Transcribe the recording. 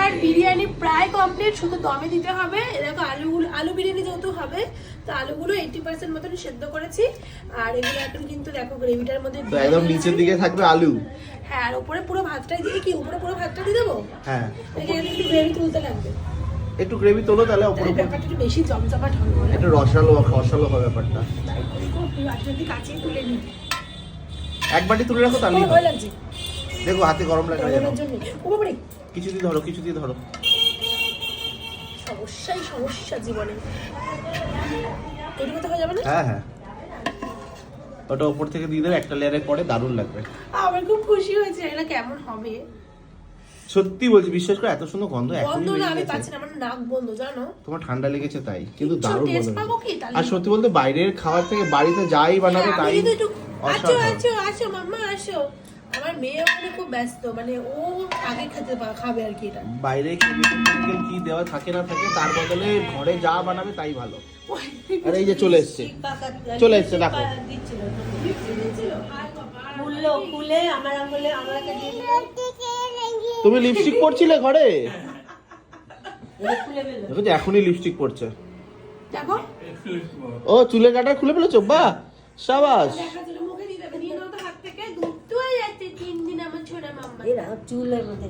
আমার বিরিয়ানি প্রায় কমপ্লিট, শুধু দমে দিতে হবে। এরকম আলু বিরিয়ানি যেহেতু হবে, তো আলুগুলো 80% মতন সেদ্ধ করেছি। আর এগুলো এখন কিন্তু দেখো গ্রেভিটার মধ্যে একদম নিচের দিকে থাকবে আলু। হ্যাঁ, আর উপরে পুরো ভাতটাই দিয়ে কি উপরে পুরো ভাতটা দিয়ে দেবো? হ্যাঁ, একটু গ্রেভি তুলতে লাগবে, একটু গ্রেভি তোলো তাহলে উপরে ব্যাপারটা একটু বেশি জমজমাট হবে। একটু রসালো হবে ব্যাপারটা। কাছেই তুলে নিই, এক বাটি তুলে রাখো তাহলেই ভালো লাগছে। দেখো হাতে গরম লাগবে গরমের জন্য কিছু দিয়ে ধরো। সমস্যা জীবনে। এটুকু তো হয়ে যাবে না? হ্যাঁ, ওটা উপর থেকে দিয়ে দেবে একটা লেয়ারের পরে, দারুণ লাগবে। আমার খুব খুশি হয়েছে, এটা কেমন হবে। সত্যি বলছি, বিশ্বাস করে এত সুন্দর গন্ধ এখনই না, আমি লেগেছে। পাচ্ছি না, আমার নাক বন্ধ, জানো। তোমার ঠান্ডা লেগেছে তাই, কিন্তু কিছু দারুণ taste গন্ধ। পাবো কি তাহলে? আর সত্যি বলতে বাইরের খাবার থেকে বাড়িতে যাই বানাবে তাই আসো মাম্মা আসো। আমার মেয়ে ওখানে খুব ব্যস্ত, মানে ও আগে খাবে আর কি। এটা বাইরে কি দেওয়া থাকে না থাকে, তার বদলে ঘরে যা বানাবে তাই ভালো। আর এই যে চলে এসছে দেখো। খুলে আমার আঙুলে আমাকে দিয়ে দিল। তুমি লিপস্টিক পরছিলে ঘরে? দেখো যে এখনই লিপস্টিক পরছে। দেখো ও চুলের কাটা খুলে ফেলেছো, বাহ সাবাস। মুখে দিয়ে দেবে, নিয়ে নাও তো হাত থেকে। দুধ তো যাচ্ছে 3 দিন আমার ছোড়া মাম্মা। এরা চুলের মধ্যে